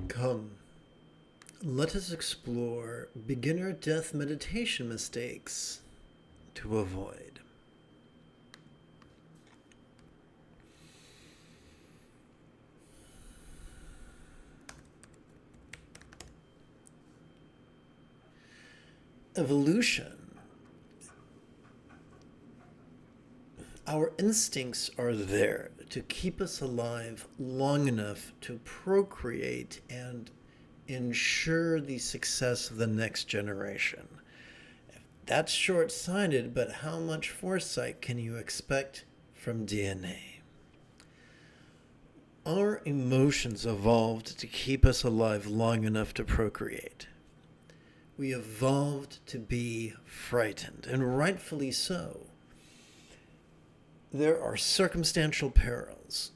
Come, let us explore beginner death meditation mistakes to avoid. Evolution. Our instincts are there to keep us alive long enough to procreate and ensure the success of the next generation. That's short-sighted, but how much foresight can you expect from DNA? Our emotions evolved to keep us alive long enough to procreate. We evolved to be frightened, and rightfully so. There are circumstantial perils.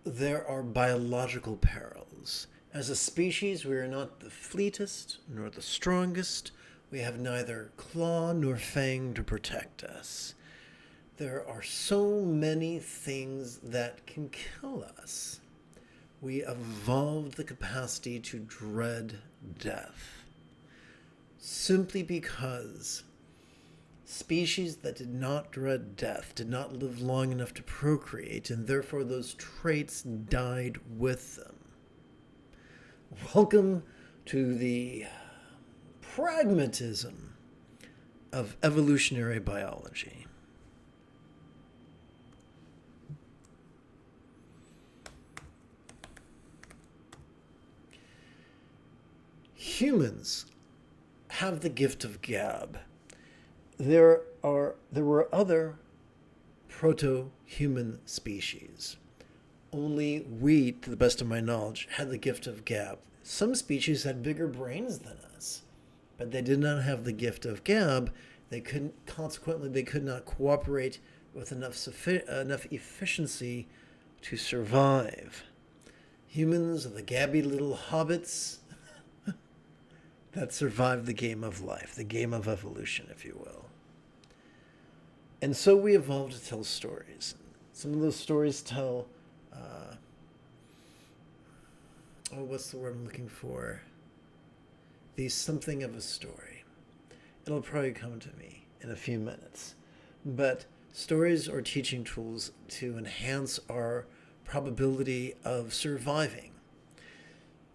There are biological perils. As a species, we are not the fleetest nor the strongest. We have neither claw nor fang to protect us. There are so many things that can kill us. We evolved the capacity to dread death. Simply because species that did not dread death did not live long enough to procreate, and therefore those traits died with them. Welcome to the pragmatism of evolutionary biology. Humans have the gift of gab. There were other proto-human species. Only we, to the best of my knowledge, had the gift of gab. Some species had bigger brains than us, but they did not have the gift of gab. Consequently, they could not cooperate with enough efficiency to survive. Humans are the gabby little hobbits that survived the game of life, the game of evolution, if you will. And so we evolved to tell stories. Some of those stories tell, what's the word I'm looking for? Something of a story. It'll probably come to me in a few minutes. But stories are teaching tools to enhance our probability of surviving.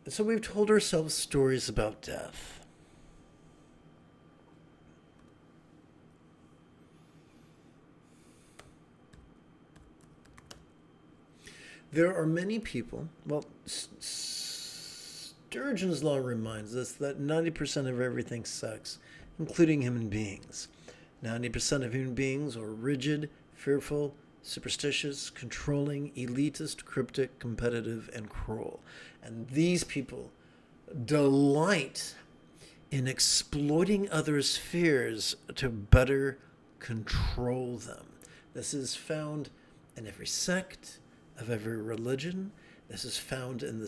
And so we've told ourselves stories about death. There are many people, Sturgeon's law reminds us that 90% of everything sucks, including human beings. 90% of human beings are rigid, fearful, superstitious, controlling, elitist, cryptic, competitive, and cruel. And these people delight in exploiting others' fears to better control them. This is found in every sect of every religion. This is found in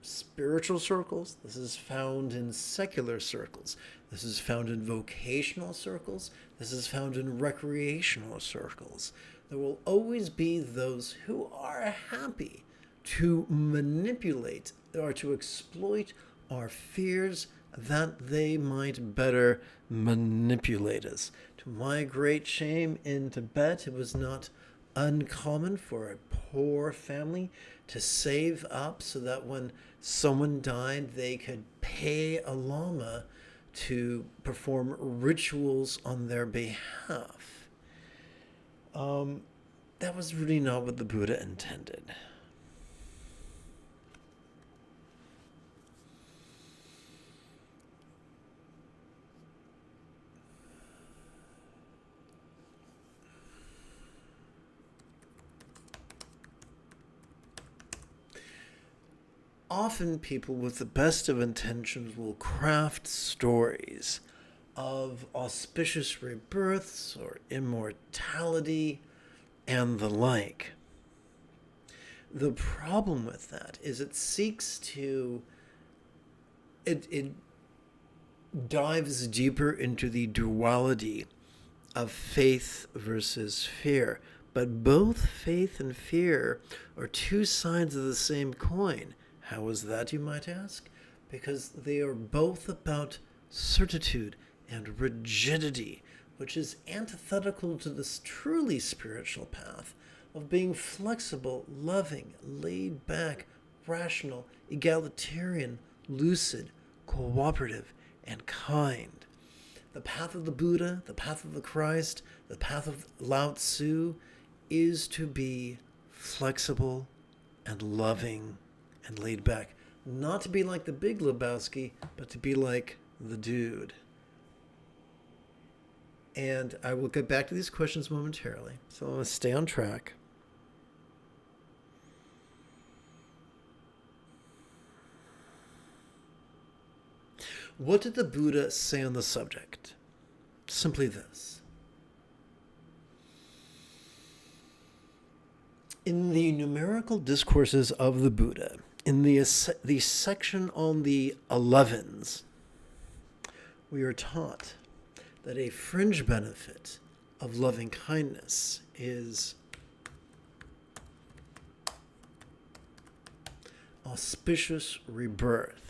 spiritual circles. This is found in secular circles. This is found in vocational circles. This is found in recreational circles. There will always be those who are happy to manipulate or to exploit our fears that they might better manipulate us. To my great shame, in Tibet, it was not uncommon for a poor family to save up so that when someone died, they could pay a Lama to perform rituals on their behalf. That was really not what the Buddha intended. Often people with the best of intentions will craft stories of auspicious rebirths or immortality and the like. The problem with that is it dives deeper into the duality of faith versus fear. But both faith and fear are two sides of the same coin. How is that, you might ask? Because they are both about certitude and rigidity, which is antithetical to this truly spiritual path of being flexible, loving, laid back, rational, egalitarian, lucid, cooperative, and kind. The path of the Buddha, the path of the Christ, the path of Lao Tzu is to be flexible and loving and laid back. Not to be like the Big Lebowski, but to be like the dude. And I will get back to these questions momentarily. So I'm going to stay on track. What did the Buddha say on the subject? Simply this. In the numerical discourses of the Buddha, in the section on the 11s, we are taught that a fringe benefit of loving kindness is auspicious rebirth.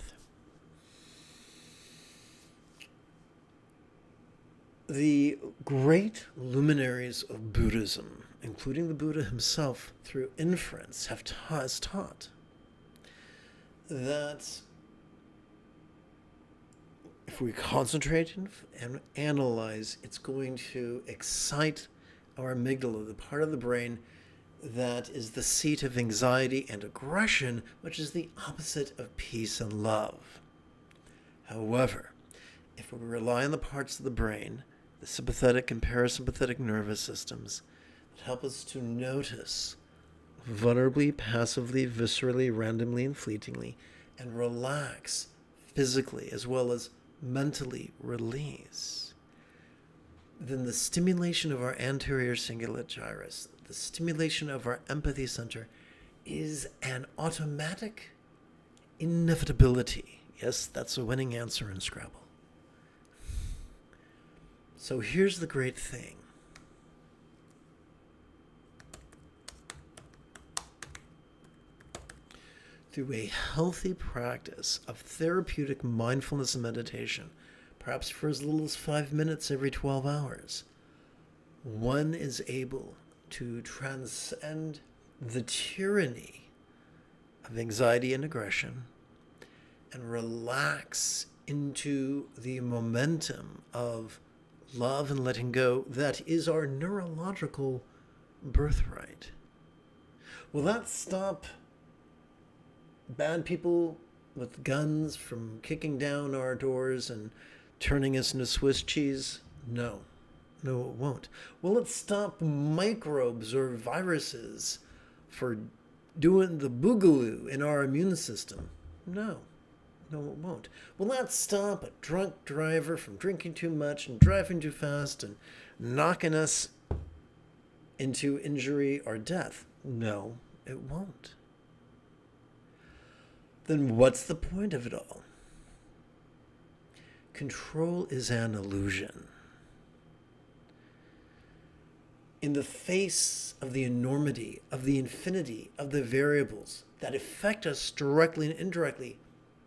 The great luminaries of Buddhism, including the Buddha himself through inference, has taught that if we concentrate and analyze, it's going to excite our amygdala, the part of the brain that is the seat of anxiety and aggression, which is the opposite of peace and love. However, if we rely on the parts of the brain, the sympathetic and parasympathetic nervous systems, that help us to notice vulnerably, passively, viscerally, randomly, and fleetingly, and relax physically as well as mentally release, then the stimulation of our anterior cingulate gyrus, the stimulation of our empathy center, is an automatic inevitability. Yes, that's a winning answer in Scrabble. So here's the great thing. Through a healthy practice of therapeutic mindfulness and meditation, perhaps for as little as 5 minutes every 12 hours, one is able to transcend the tyranny of anxiety and aggression and relax into the momentum of love and letting go that is our neurological birthright. Will that stop bad people with guns from kicking down our doors and turning us into Swiss cheese? No. No, it won't. Will it stop microbes or viruses for doing the boogaloo in our immune system? No. No, it won't. Will that stop a drunk driver from drinking too much and driving too fast and knocking us into injury or death? No, it won't. Then what's the point of it all? Control is an illusion. In the face of the enormity, of the infinity, of the variables that affect us directly and indirectly,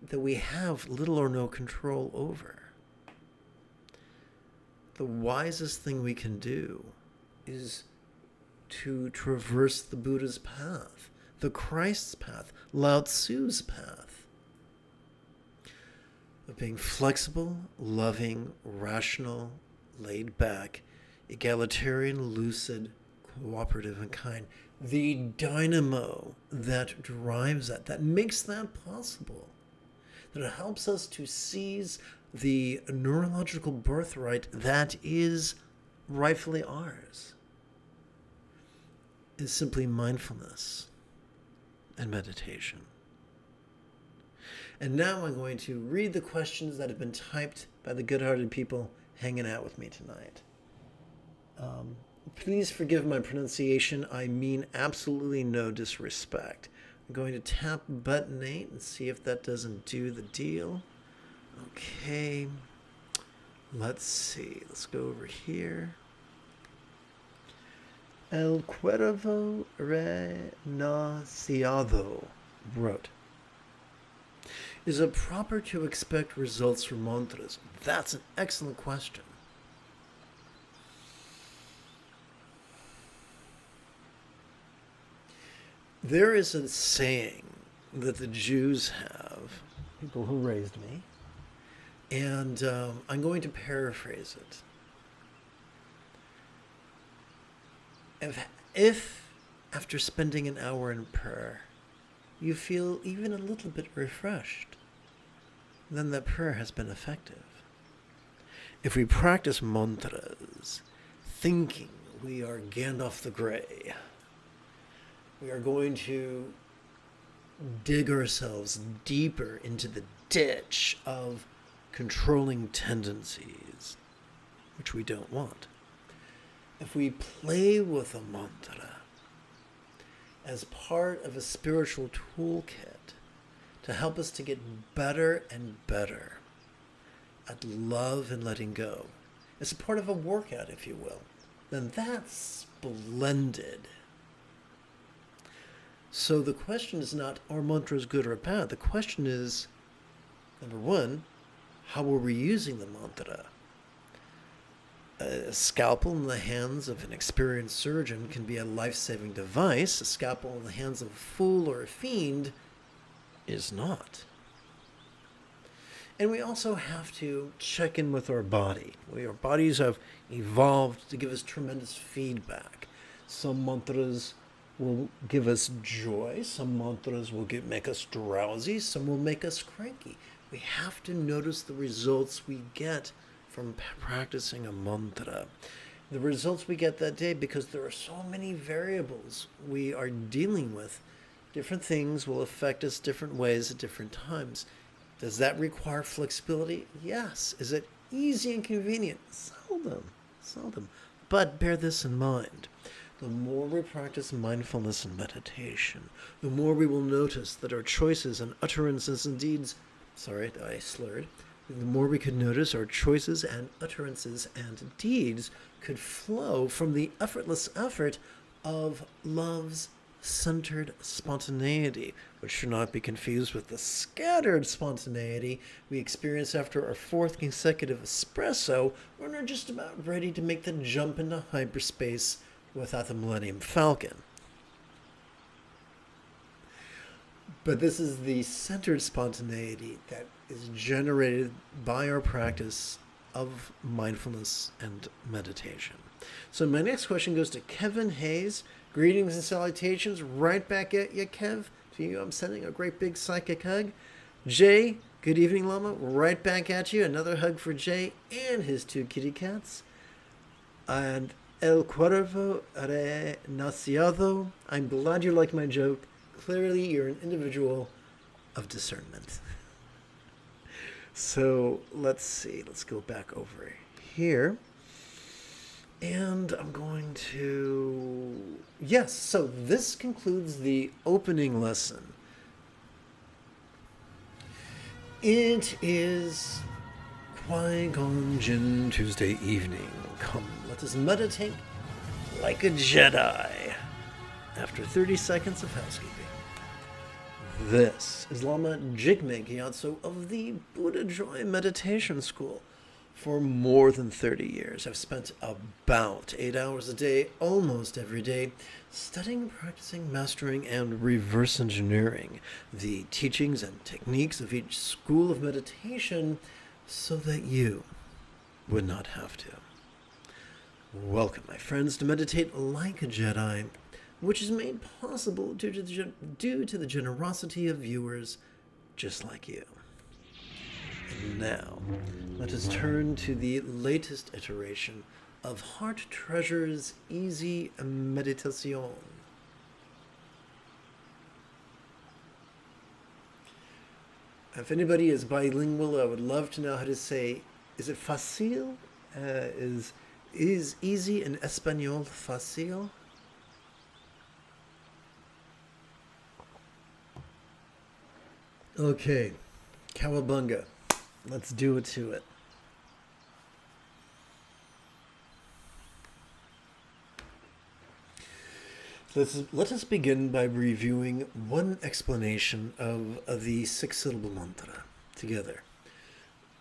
that we have little or no control over, the wisest thing we can do is to traverse the Buddha's path, the Christ's path, Lao Tzu's path, of being flexible, loving, rational, laid back, egalitarian, lucid, cooperative, and kind. The dynamo that drives that makes that possible, that helps us to seize the neurological birthright that is rightfully ours, is simply mindfulness and meditation. And now I'm going to read the questions that have been typed by the good-hearted people hanging out with me tonight. Please forgive my pronunciation. I mean absolutely no disrespect. I'm going to tap button 8 and see if that doesn't do the deal. Okay. Let's see. Let's go over here. El Cuervo Renaciado wrote, is it proper to expect results from mantras? That's an excellent question. There is a saying that the Jews have, people who raised me, and I'm going to paraphrase it. If after spending an hour in prayer, you feel even a little bit refreshed, then that prayer has been effective. If we practice mantras, thinking we are Gandalf the Grey, we are going to dig ourselves deeper into the ditch of controlling tendencies, which we don't want. If we play with a mantra as part of a spiritual toolkit to help us to get better and better at love and letting go, as a part of a workout, if you will, then that's splendid. So the question is not, are mantras good or bad? The question is, number one, how are we using the mantra? A scalpel in the hands of an experienced surgeon can be a life-saving device. A scalpel in the hands of a fool or a fiend is not. And we also have to check in with our body. Our bodies have evolved to give us tremendous feedback. Some mantras will give us joy. Some mantras will make us drowsy. Some will make us cranky. We have to notice the results we get from practicing a mantra. The results we get that day, because there are so many variables we are dealing with. Different things will affect us different ways at different times. Does that require flexibility? Yes. Is it easy and convenient? Seldom. But bear this in mind. The more we practice mindfulness and meditation, the more we will notice that our choices and utterances and deeds, the more we could notice our choices and utterances and deeds could flow from the effortless effort of love's centered spontaneity, which should not be confused with the scattered spontaneity we experience after our fourth consecutive espresso, when we're just about ready to make the jump into hyperspace without the Millennium Falcon. But this is the centered spontaneity that is generated by our practice of mindfulness and meditation. So my next question goes to Kevin Hayes. Greetings and salutations right back at you, Kev. To you, I'm sending a great big psychic hug. Jay, good evening, Lama. Right back at you. Another hug for Jay and his two kitty cats. And El Cuervo Renaciado, I'm glad you liked my joke. Clearly, you're an individual of discernment. So, let's see. Let's go back over here. And I'm going to... Yes, so this concludes the opening lesson. It is Qui-Gon Jinn Tuesday evening. Come, let us meditate like a Jedi. After 30 seconds of housekeeping. This is Lama Jigme Gyatso of the Buddha Joy Meditation School. For more than 30 years, I've spent about 8 hours a day, almost every day, studying, practicing, mastering, and reverse engineering the teachings and techniques of each school of meditation so that you would not have to. Welcome, my friends, to Meditate Like a Jedi, which is made possible due to the generosity of viewers just like you. And now, let us turn to the latest iteration of Heart Treasure's Easy Meditation. If anybody is bilingual, I would love to know how to say, is it fácil? Is easy in Espanol fácil? Okay, Cowabunga. Let's do it to it. Let us begin by reviewing one explanation of the six-syllable mantra together.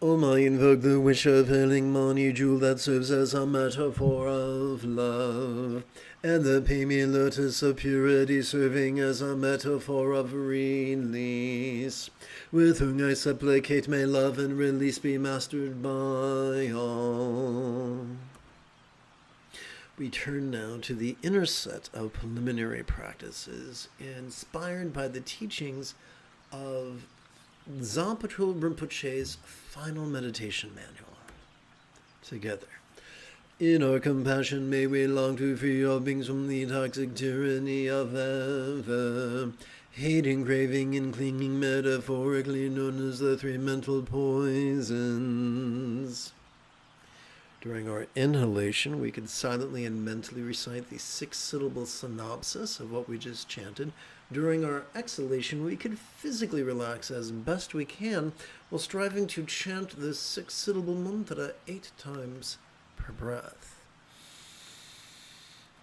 Om, I invoke the wish of healing Mani Jewel that serves as a metaphor of love, and the Pemi Lotus of purity serving as a metaphor of release, with whom I supplicate may love and release be mastered by all. We turn now to the inner set of preliminary practices inspired by the teachings of Zampotul Rinpoche's final meditation manual. Together. In our compassion may we long to free all beings from the toxic tyranny of ever, hating, craving, and clinging, metaphorically known as the three mental poisons. During our inhalation, we can silently and mentally recite the six-syllable synopsis of what we just chanted. During our exhalation, we can physically relax as best we can while striving to chant the six-syllable mantra 8 times per breath.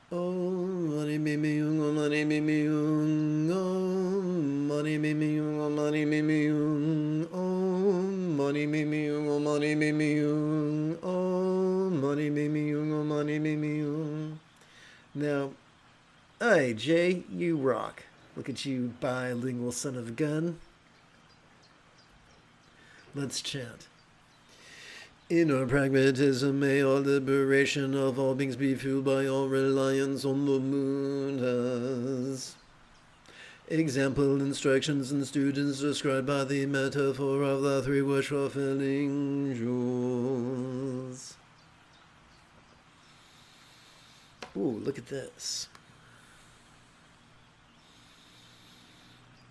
Om Mani Mimi Yung, Om Mani Mimi Yung, Om Mani Mimi Yung, Om Mani Mimi Yung, Om Mani Mimi Yung, Om Mani Mimi Yung, Om Mani Mimi Yung, Om Mani Mimi Yung. Now, hey Jay, you rock. Look at you, bilingual son of a gun. Let's chant. In our pragmatism, may all liberation of all beings be fueled by all reliance on the Buddhas. Example, instructions, and students described by the metaphor of the three wish-fulfilling jewels. Ooh, look at this.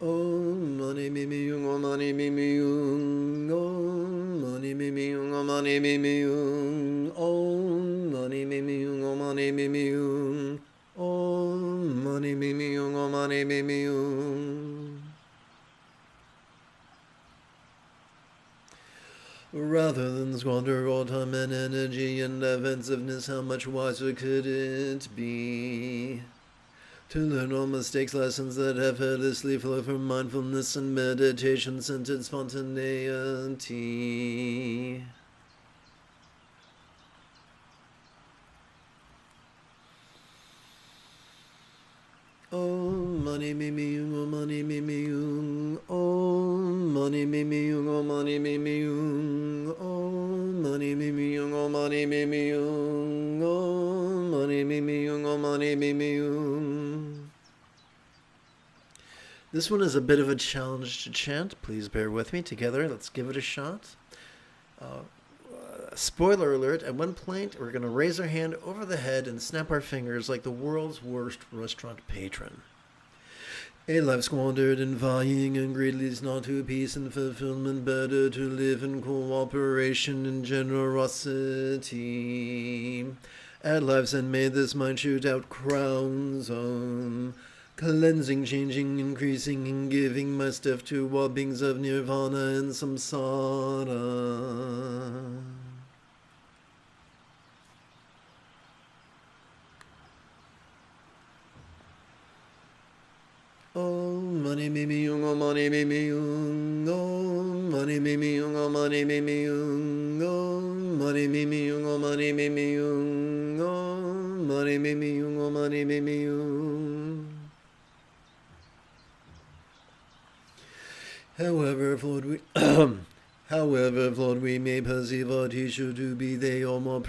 Om Mani Mimi Yung, Om Mani Mimi Yung, Om Mani Mimi Yung, Om Mani Mimi Yung, Om Mani Mimi Yung, Om Mani Mimi Yung, Om Mani Mimi Yung, Om Mani Mimi Yung. Rather than squander all time and energy in defensiveness, how much wiser could it be to learn all mistakes, lessons that effortlessly flow from mindfulness and meditation-centered spontaneity. Om Mani Mimi Yung, Om Mani Mimi Yung, Om Mani Mimi Yung, Om Mani Mimi Yung, Om Mani Mimi Yung, Om Mani Mimi Yung, Om Mani Mimi Yung, Om Mani Mimi Yung. This one is a bit of a challenge to chant. Please bear with me. Together, let's give it a shot. Spoiler alert, at one point, we're going to raise our hand over the head and snap our fingers like the world's worst restaurant patron. A life squandered in vying and greed leads not to peace and fulfillment. Better to live in cooperation and generosity. At life's end may this mind shoot out crowns on, cleansing, changing, increasing, and giving my stuff to all beings of nirvana and samsara. Om Mani Mimi Yung, Om Mani Mimi Yung, Om Mani Mimi Yung, Om Mani Mimi Yung, Om Mani Mimi Yung, Om Mani Mimi Yung, Om Mani Mimi Yung, Om Mani Mimi Yung. However flawed we may perceive our teacher to be, they all more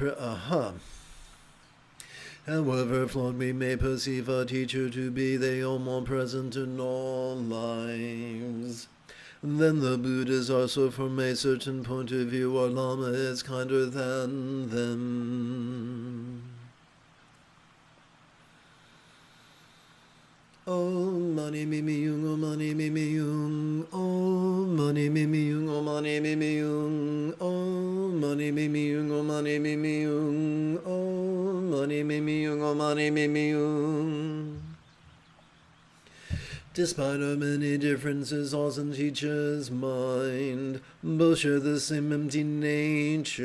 However flawed we may perceive our teacher to be, they are more present in all lives. Then the Buddhas are, so from a certain point of view, our Lama is kinder than them. Om Mani Mimi Yung, Om Mani Mimi Yung, Om Mani Mimi Yung, Om Mani Mimi Yung, Om Mani Mimi Yung, Om Mani Mimi Yung, Om Mani Mimi Yung, Om Mani Mimi Yung. Despite our many differences, all in teacher's mind, both share the same empty nature.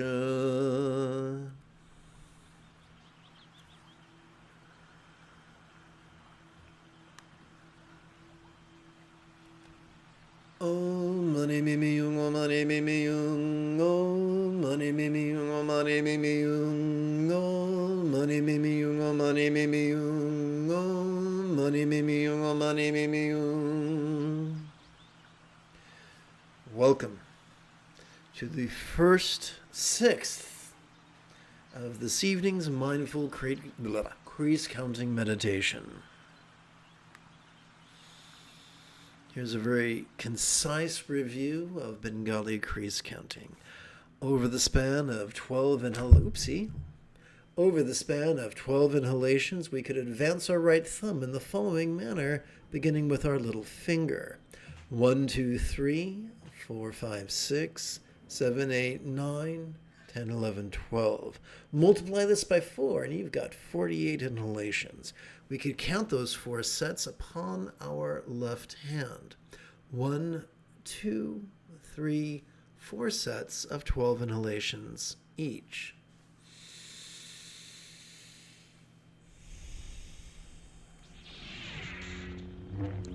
Welcome to the first sixth of this evening's mindful crease counting meditation. Here's a very concise review of Bengali crease counting. Over the span of 12 inhalations, we could advance our right thumb in the following manner, beginning with our little finger. 1, 2, 3, 4, 5, 6, 7, 8, 9, 10, 11, 12. Multiply this by 4, and you've got 48 inhalations. We could count those 4 sets upon our left hand. 1, 2, 3, 4 sets of 12 inhalations each.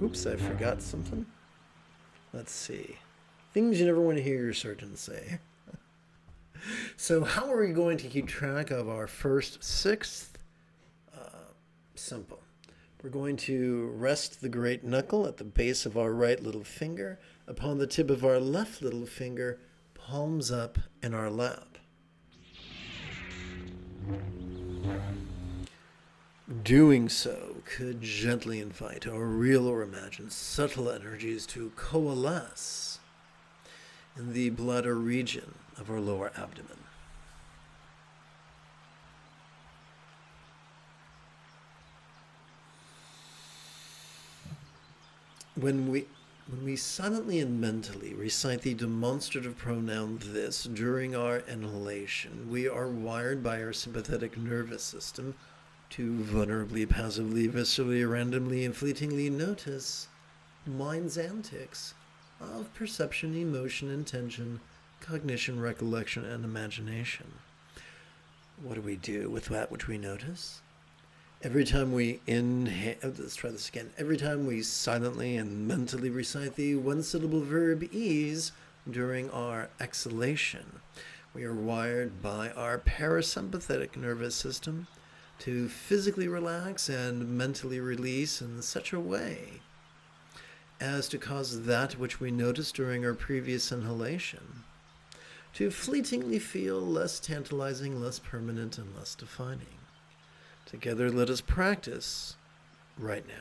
Oops, I forgot something. Let's see. Things you never want to hear your surgeon say. So how are we going to keep track of our first sixth? Simple. We're going to rest the great knuckle at the base of our right little finger upon the tip of our left little finger, palms up in our lap. Doing so could gently invite our real or imagined subtle energies to coalesce in the bladder region of our lower abdomen. When we silently and mentally recite the demonstrative pronoun this during our inhalation, we are wired by our sympathetic nervous system to vulnerably, passively, viscerally, randomly, and fleetingly notice mind's antics of perception, emotion, intention, cognition, recollection, and imagination. What do we do with that which we notice? Every time we inhale, let's try this again. Every time we silently and mentally recite the one-syllable verb ease during our exhalation, we are wired by our parasympathetic nervous system to physically relax and mentally release in such a way as to cause that which we noticed during our previous inhalation to fleetingly feel less tantalizing, less permanent, and less defining. Together, let us practice right now.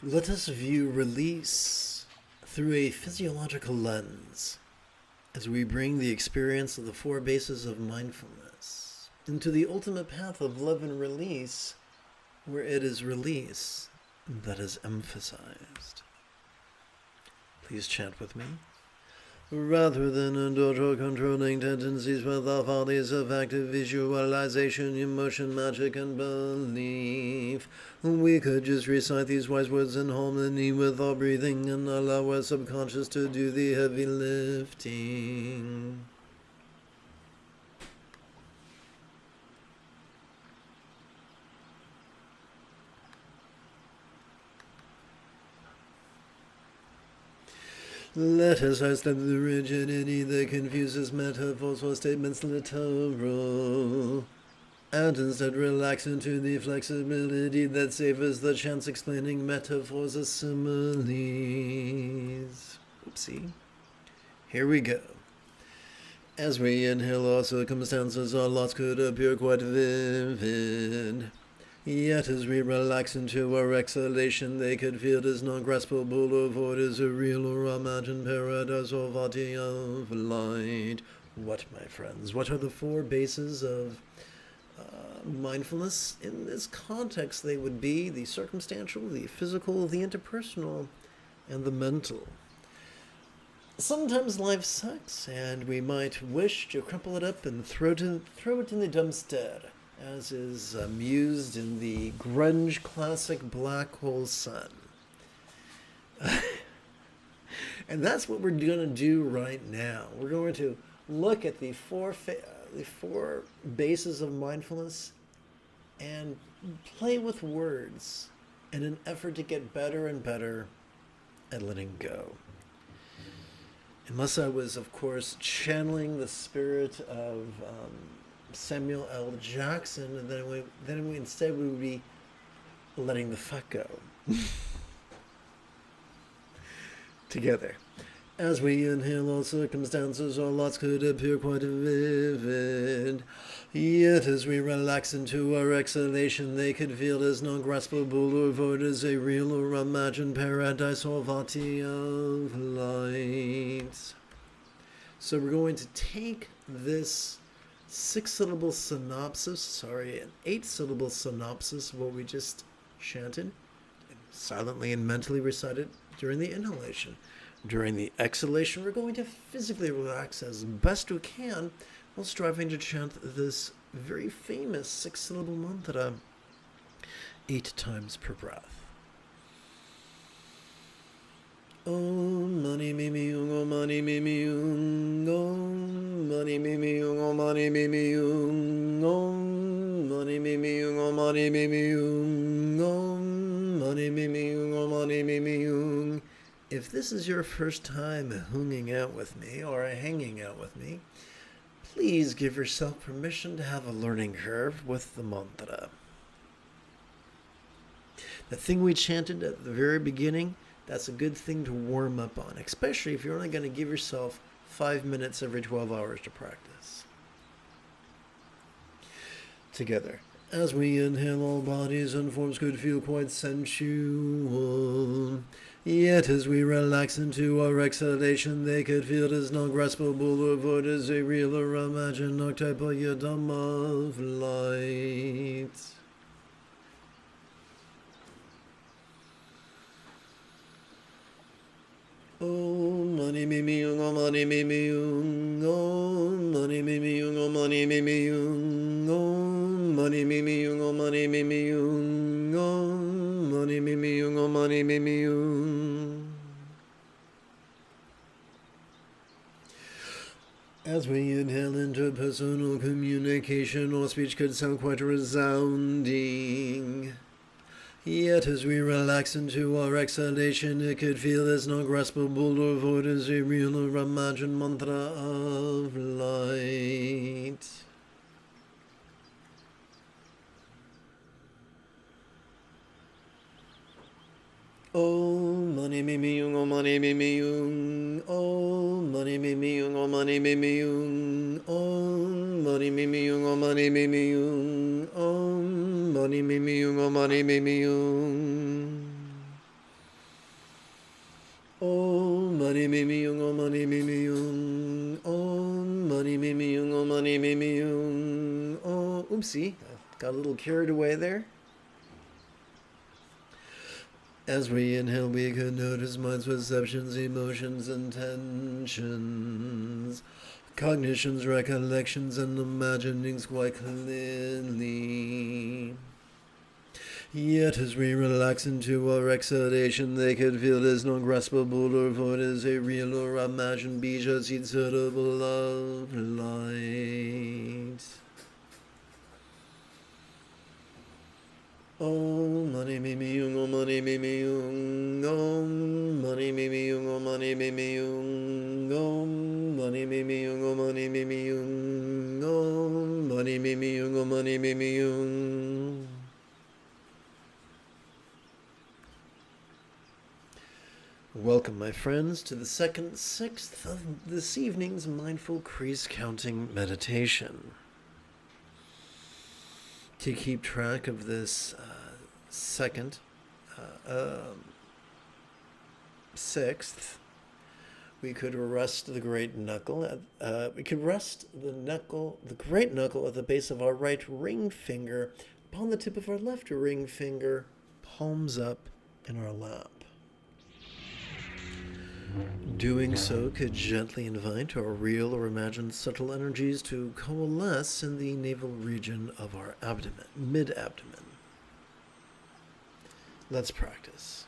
Let us view release through a physiological lens as we bring the experience of the four bases of mindfulness into the ultimate path of love and release, where it is release that is emphasized. Please chant with me. Rather than endure or controlling tendencies with our bodies of active visualization, emotion, magic, and belief, we could just recite these wise words in harmony with our breathing and allow our subconscious to do the heavy lifting. Let us sidestep the rigidity that confuses metaphors or statements literal, and instead relax into the flexibility that savors the chance explaining metaphors as similes. Oopsie. Here we go. As we inhale, our circumstances, our lots could appear quite vivid. Yet as we relax into our exhalation, they could feel as non-graspable or void as a real or imagined paradise or vati of light. What, my friends, what are the four bases of mindfulness? In this context, they would be the circumstantial, the physical, the interpersonal, and the mental. Sometimes life sucks, and we might wish to crumple it up and throw it in the dumpster, as is mused in the grunge classic Black Hole Sun. And that's what we're going to do right now. We're going to look at the four bases of mindfulness and play with words in an effort to get better and better at letting go. Unless I was, of course, channeling the spirit of Samuel L. Jackson, and then instead we would be letting the fuck go. Together. As we inhale, all circumstances or lots could appear quite vivid. Yet as we relax into our exhalation, they could feel as non-graspable or void as a real or imagined paradise or vati of light. So we're going to take this an 8-syllable synopsis of what we just chanted, and silently and mentally recited during the inhalation. During the exhalation, we're going to physically relax as best we can while striving to chant this very famous 6-syllable mantra 8 times per breath. Om mani mimi yung, om mani mimi yung, om mani mimi yung, om mani mimi yung, om mani mimi yung, om mani mimi yung, om mani mimi yung, om mani mimi yung. If this is your first time hanging out with me or hanging out with me, please give yourself permission to have a learning curve with the mantra. The thing we chanted at the very beginning, that's a good thing to warm up on, especially if you're only going to give yourself 5 minutes every 12 hours to practice. Together. As we inhale, all bodies and forms could feel quite sensual. Yet as we relax into our exhalation, they could feel as non-graspable or void as a real or imagined archetypal of light. Om mani mimi yung, om mani mimi yung, om mani mimi yung, om mani mimi yung, om mani mimi yung, om mani mimi yung, om mani mimi yung, om mani mimi yung. As we inhale, interpersonal communication or speech could sound quite resounding. Yet as we relax into our exhalation, it could feel as non-graspable or void as a real or imagined mantra of light. Om mani mimi yung, om mani mimi yung, om mani mimi yung, om mani mimi yung, om mani mimi yung, om mani mimi yung, om mani mimi yung, om mani mimi yung. Om Mani Mimi Yung, Om Mani Mimi Yung, Om Mani Mimi Yung, Om Mani Mimi Yung, oh, oopsie, I got a little carried away there. As we inhale, we could notice mind's perceptions, emotions, intentions, cognitions, recollections, and imaginings quite clearly. Yet as we relax into our exhalation, they could feel as non-graspable or void as a real or imagined bija insertable of light. Om Mani Mimi Yung, Om Mani Mimi Yung, Om Mani Mimi Yung, Om Mani Mimi Yung, Om Mani Mimi Yung, Om Mani Mimi Yung, Om Mani Mimi Yung, Om Mani Mimi Yung. Welcome, my friends, to the sixth of this evening's mindful crease counting meditation. To keep track of this sixth, we could rest the great knuckle. We could rest the great knuckle at the base of our right ring finger, upon the tip of our left ring finger, palms up in our lap. Doing so could gently invite our real or imagined subtle energies to coalesce in the navel region of our abdomen, mid-abdomen. Let's practice.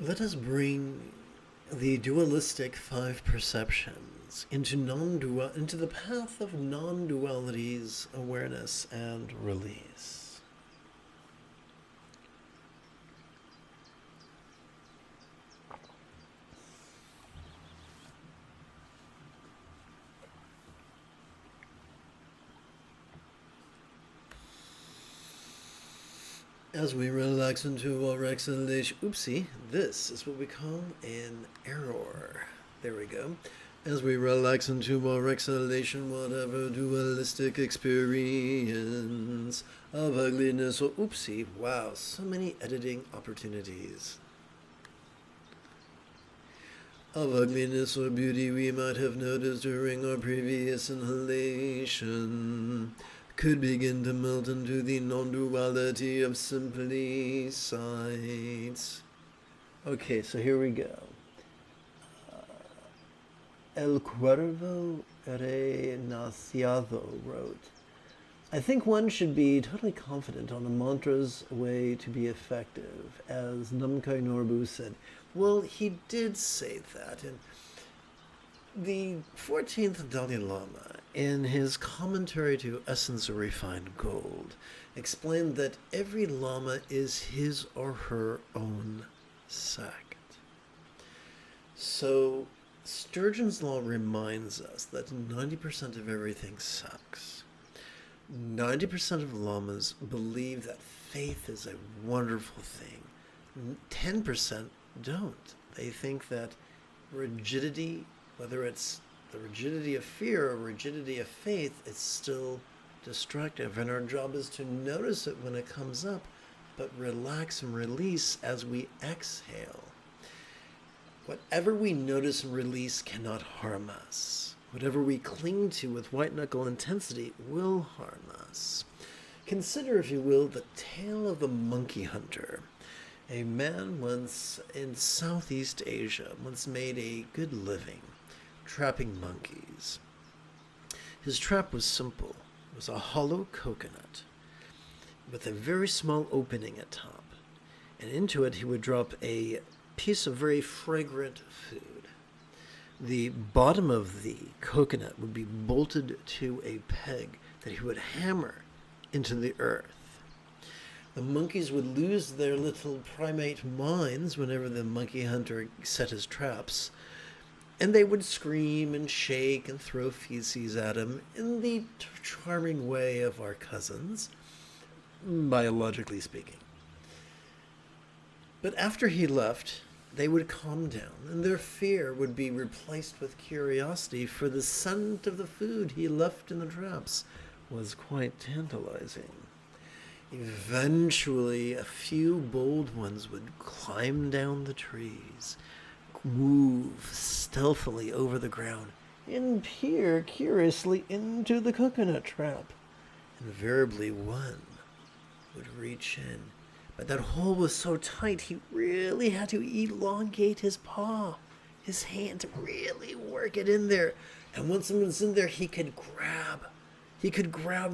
Let us bring the dualistic five perceptions into into the path of non-duality's awareness and release. As we relax into our exhalation, oopsie, this is what we call an error. There we go. As we relax into our exhalation, whatever dualistic experience of ugliness or oopsie, wow, so many editing opportunities. Of ugliness or beauty we might have noticed during our previous inhalation could begin to melt into the non-duality of simply sight. Okay, so here we go. El Cuervo Renaciado wrote, I think one should be totally confident on the mantra's way to be effective, as Namkhai Norbu said. Well, he did say that, and the 14th Dalai Lama, in his commentary to Essence of Refined Gold, explained that every Lama is his or her own sect. So, Sturgeon's Law reminds us that 90% of everything sucks. 90% of Lamas believe that faith is a wonderful thing. 10% don't. They think that rigidity, whether it's the rigidity of fear or rigidity of faith, is still destructive. And our job is to notice it when it comes up, but relax and release as we exhale. Whatever we notice and release cannot harm us. Whatever we cling to with white-knuckle intensity will harm us. Consider, if you will, the tale of the monkey hunter. A man once in Southeast Asia once made a good living trapping monkeys. His trap was simple. It was a hollow coconut with a very small opening at top. And into it he would drop a piece of very fragrant food. The bottom of the coconut would be bolted to a peg that he would hammer into the earth. The monkeys would lose their little primate minds whenever the monkey hunter set his traps, and they would scream and shake and throw feces at him in the charming way of our cousins, biologically speaking. But after he left, they would calm down, and their fear would be replaced with curiosity, for the scent of the food he left in the traps was quite tantalizing. Eventually, a few bold ones would climb down the trees, move stealthily over the ground, and peer curiously into the coconut trap. Invariably one would reach in, but that hole was so tight he really had to elongate his paw, his hand, to really work it in there. And once it was in there, he could grab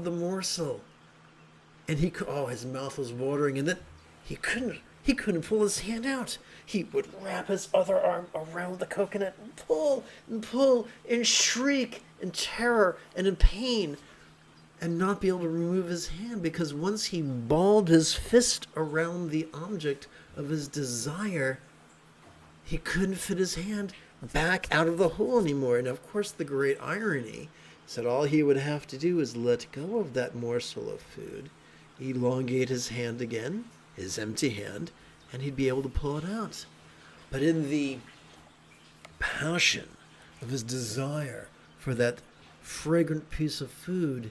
the morsel. And his mouth was watering, and then he couldn't pull his hand out. He would wrap his other arm around the coconut and pull and shriek in terror and in pain, and not be able to remove his hand, because once he balled his fist around the object of his desire, he couldn't fit his hand back out of the hole anymore. And of course, the great irony is that all he would have to do is let go of that morsel of food, elongate his hand again, his empty hand, and he'd be able to pull it out. But in the passion of his desire for that fragrant piece of food,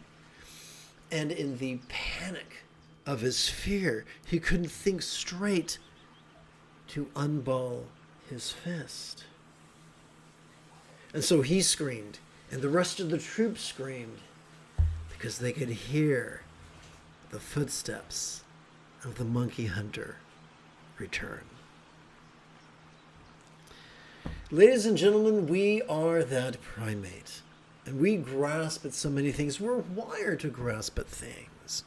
and in the panic of his fear, he couldn't think straight to unball his fist. And so he screamed, and the rest of the troop screamed, because they could hear the footsteps of the monkey hunter return. Ladies and gentlemen, we are that primate, and we grasp at so many things. We're wired to grasp at things.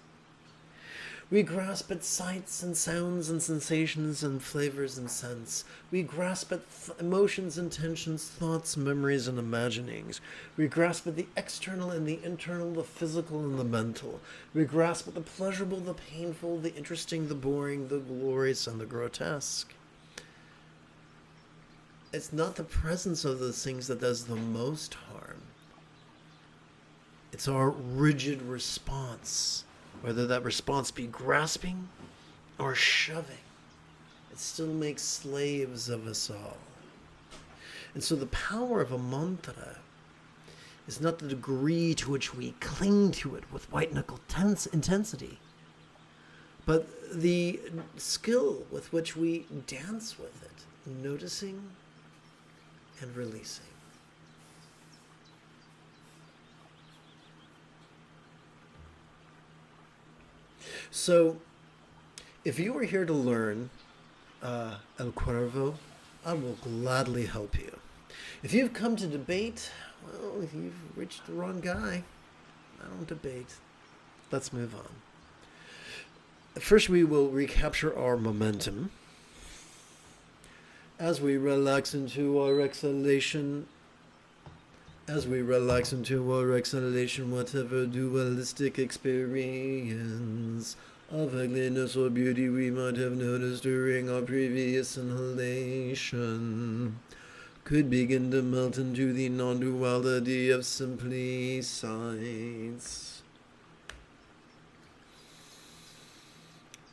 We grasp at sights and sounds and sensations and flavors and scents. We grasp at emotions, intentions, thoughts, memories, and imaginings. We grasp at the external and the internal, the physical and the mental. We grasp at the pleasurable, the painful, the interesting, the boring, the glorious, and the grotesque. It's not the presence of those things that does the most harm. It's our rigid response. Whether that response be grasping or shoving, it still makes slaves of us all. And so the power of a mantra is not the degree to which we cling to it with white-knuckle intensity, but the skill with which we dance with it, noticing and releasing. So, if you are here to learn El Cuervo, I will gladly help you. If you've come to debate, well, you've reached the wrong guy. I don't debate. Let's move on. First, we will recapture our momentum. As we relax into our exhalation, whatever dualistic experience of ugliness or beauty we might have noticed during our previous inhalation could begin to melt into the non-duality of simply sights.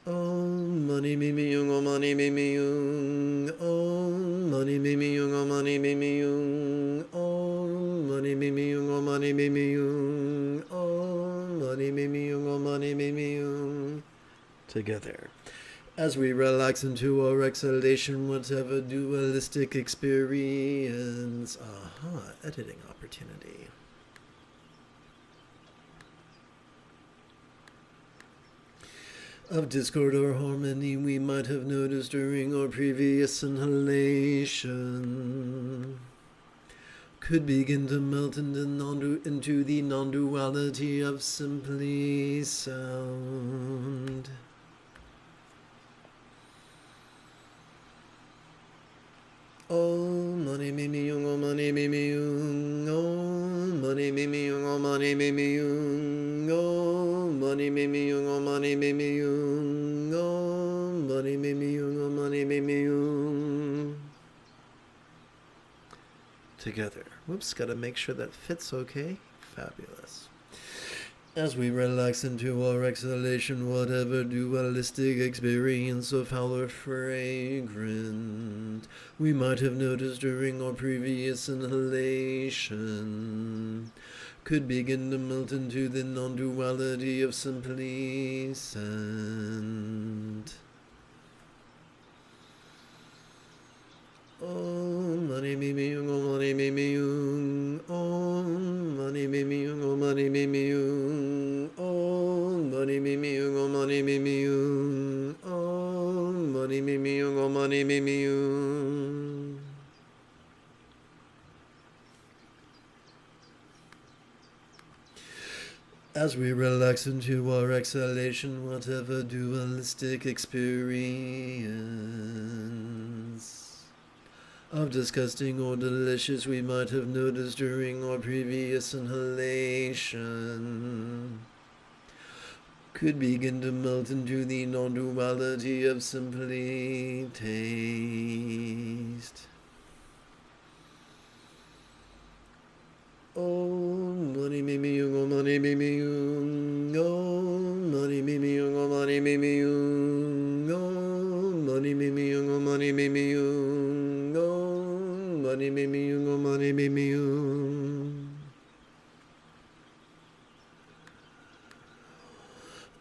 Om mani mimi yung, om mani mimi yung, om mani mimi yung, om mani mimi yung, om mani mimi yung, om mani mimi yung, om mani mimi yung, om mani mimi yung. Together, as we relax into our exhalation, whatever dualistic experience. Editing opportunity. Of discord or harmony we might have noticed during our previous inhalation could begin to melt into the non-duality of simply sound. Om mani mimi yung, om mani mimi yung, om mani mimi yung, om mani mimi yung, om mani mimi yung, om mani mimi yung, om mani mimi yung, om mani mimi yung. Together. Whoops, gotta make sure that fits okay. Fabulous. As we relax into our exhalation, whatever dualistic experience of foul or fragrant we might have noticed during our previous inhalation could begin to melt into the non-duality of simply scent. Om mani mimi yung, om mani mimi yung, om mani mimi yung, om mani mimi yung, om mani mimi yung, om mani mimi yung, om mani mimi yung, om mani mimi yung. As we relax into our exhalation, whatever dualistic experience of disgusting or delicious we might have noticed during our previous inhalation could begin to melt into the non-duality of simply taste. Om mani mimi yung, om mani mimi yung, om mani mimi yung, om mani mimi yung, om mani mimi yung, om mani mimi yung, om mani mimi yung, om mani mimi yung.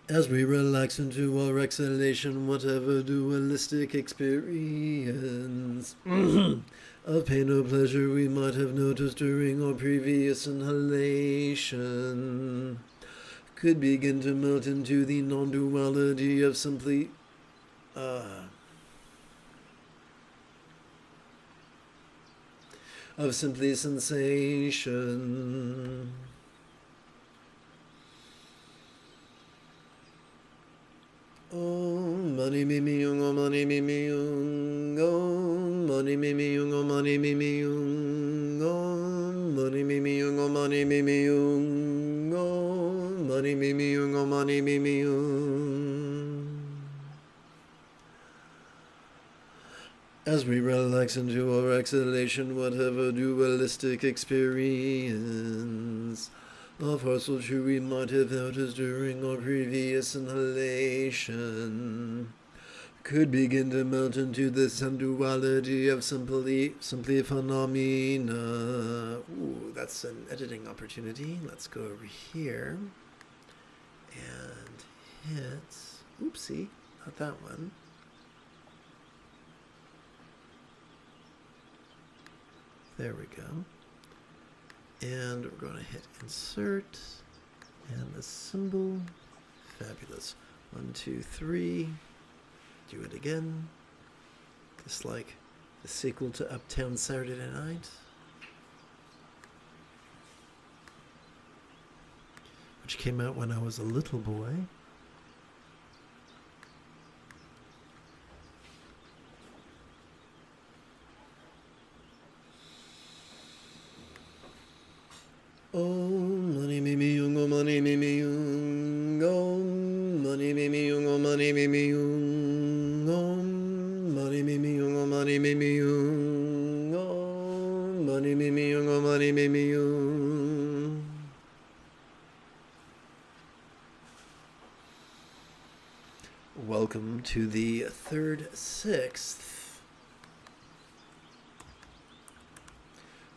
As we relax into our exhalation, whatever dualistic experience of pain or pleasure we might have noticed during our previous inhalation could begin to melt into the non-duality of simply sensation. Om mani mimi yung, om mani mimi yung, om mani mimi yung, om mani mimi yung, om mani mimi yung, om mani mimi yung, om mani mimi yung, om mani mimi yung. As we relax into our exhalation, whatever dualistic experience of our soul true we might have noticed during our previous inhalation could begin to melt into the sensuality of simply phenomena. Ooh, that's an editing opportunity. Let's go over here and hit, oopsie, not that one. There we go. And we're going to hit insert and the symbol. Fabulous. 1, 2, 3. Do it again. Just like the sequel to Uptown Saturday Night, which came out when I was a little boy. Om mani mimi yung, om mani mimi yung, om mani mimi yung, om mani mimi yung, om mani mimi yung, om mani mimi yung, om mani mimi yung, om mani mimi yung. Welcome to the third sixth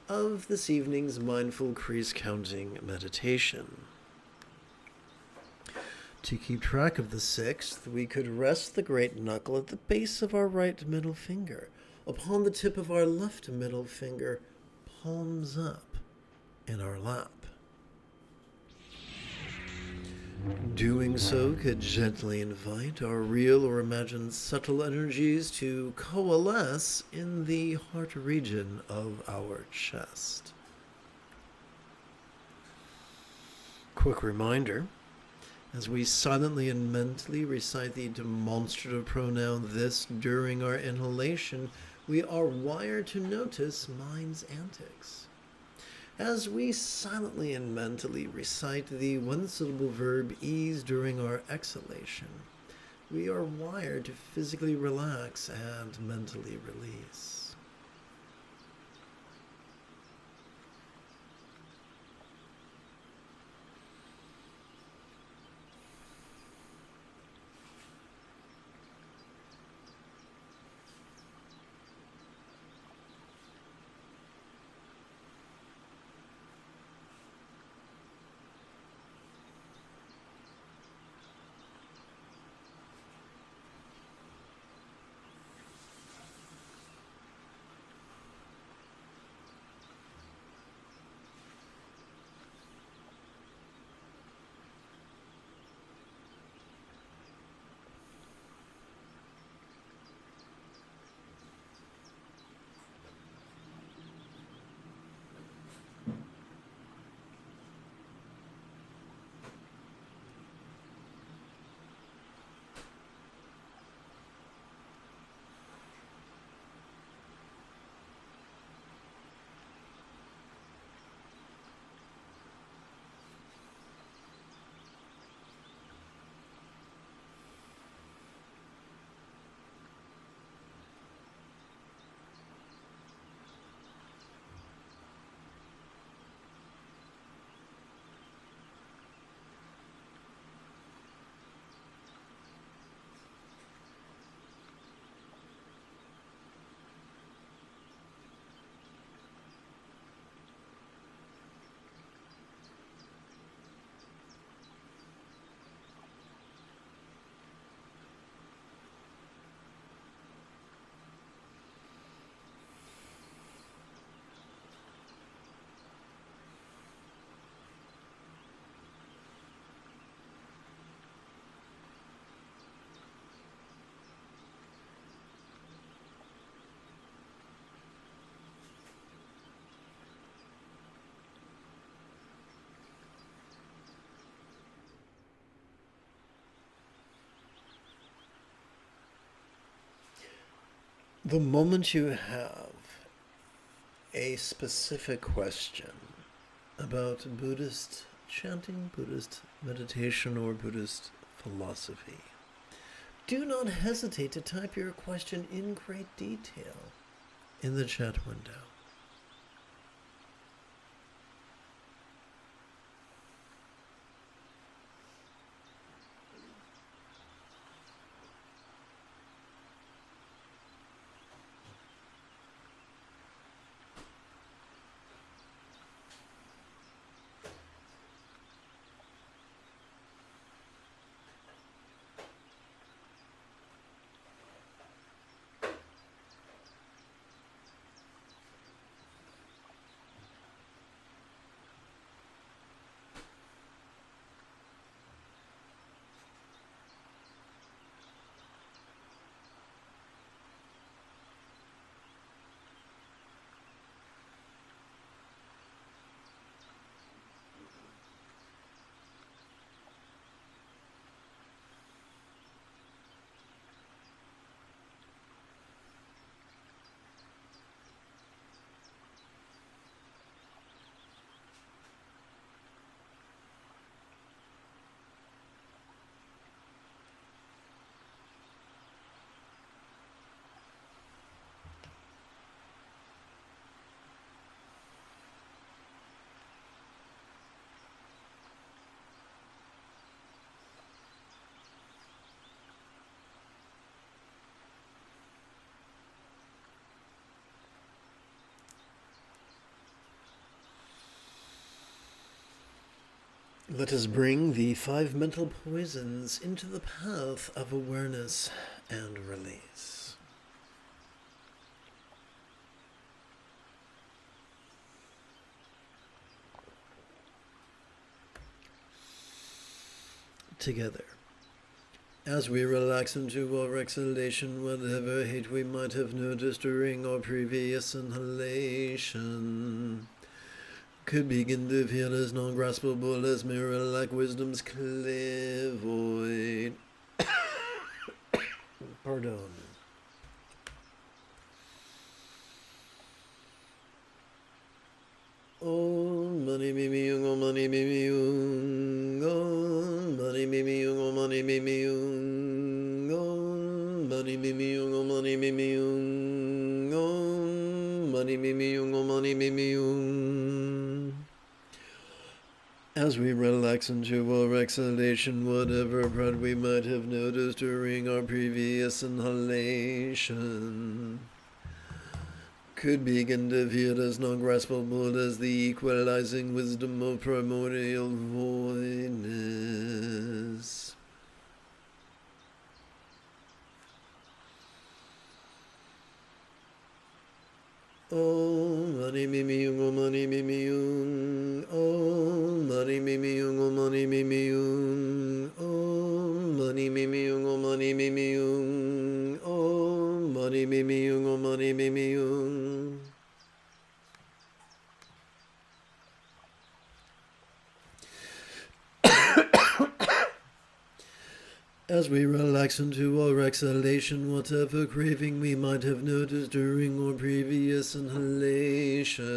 of this evening's mindful crease counting meditation. To keep track of the sixth, we could rest the great knuckle at the base of our right middle finger, upon the tip of our left middle finger, palms up in our lap. Doing so could gently invite our real or imagined subtle energies to coalesce in the heart region of our chest. Quick reminder, as we silently and mentally recite the demonstrative pronoun this during our inhalation, we are wired to notice mind's antics. As we silently and mentally recite the one-syllable verb ease during our exhalation, we are wired to physically relax and mentally release. The moment you have a specific question about Buddhist chanting, Buddhist meditation, or Buddhist philosophy, do not hesitate to type your question in great detail in the chat window. Let us bring the 5 mental poisons into the path of awareness and release. Together, as we relax into our exhalation, whatever hate we might have noticed during our previous inhalation could begin to feel as non-graspable as mirror-like wisdom's clairvoyant. Pardon. Om mani mimi yung, om mani mimi yung, om mani mimi yung, om mani mimi yung, om mani mimi yung, om mani mimi yung, om mani mimi yung, om mani mimi yung. As we relax into our exhalation, whatever pride we might have noticed during our previous inhalation could begin to feel as non-graspable as the equalizing wisdom of primordial voidness. Om mani mimi yung, om mani mimi yung, om mani mimi yung, om mani mimi yung, om mani mimi yung, om mani mimi yung, om mani mimi yung, om mani mimi yung. As we relax into our exhalation, whatever craving we might have noticed during our previous inhalation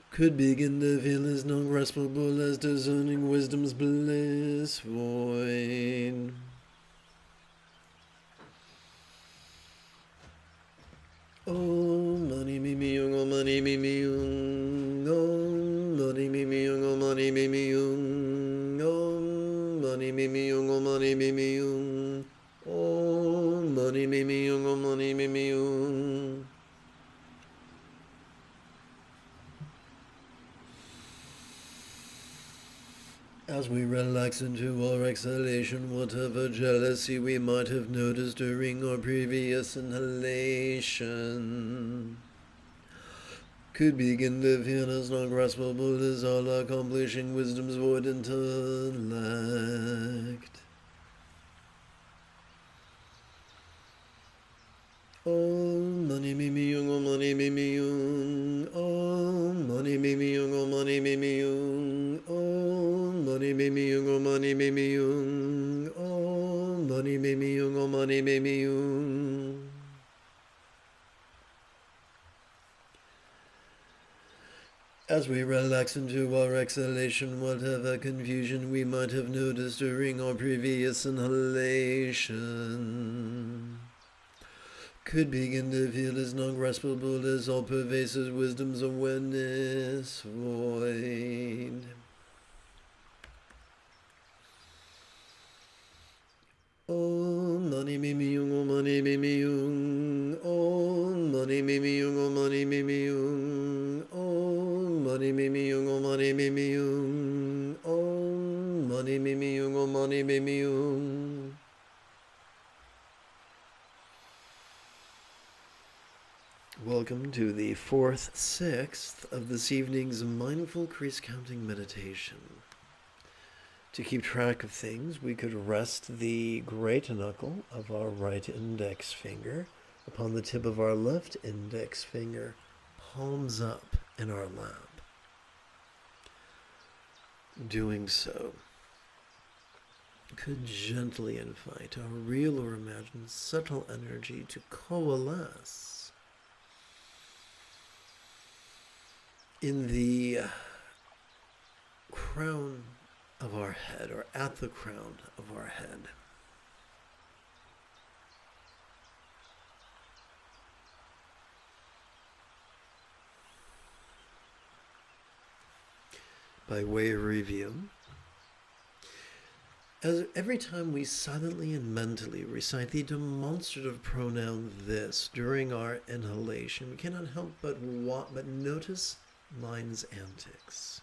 could begin to feel as non-graspable as discerning wisdom's bliss void. Om mani mimi yung, om mani mimi yung, om mani mimi yung, om mani mimi yung, om mani mimi yung, om mani mimi yung, om mani mimi yung, om mani mimi yung. As we relax into our exhalation, whatever jealousy we might have noticed during our previous inhalation could begin to feel as non-graspable as all accomplishing wisdom's void intellect. Om mani mimi yung, om mani mimi yung, om mani mimi yung, om mani mimi yung, om mani mimi yung, om mani mimi yung, om mani mimi yung, om mani mimi yung. As we relax into our exhalation, whatever confusion we might have noticed during our previous inhalation could begin to feel as non-graspable as all-pervasive wisdom's awareness void. Om mani mimi yung, om mani mimi yung, om mani mimi yung, om mani mimi yung, om mani mimi yung, om mani mimi yung, om mani mimi yung, om mani mimi yung. Welcome to the 4th/6th of this evening's mindful crease counting meditation. To keep track of things, we could rest the great knuckle of our right index finger upon the tip of our left index finger, palms up in our lap. Doing so could gently invite our real or imagined subtle energy to coalesce in the crown of our head, or at the crown of our head. By way of review, as every time we silently and mentally recite the demonstrative pronoun this during our inhalation, we cannot help but notice mind's antics.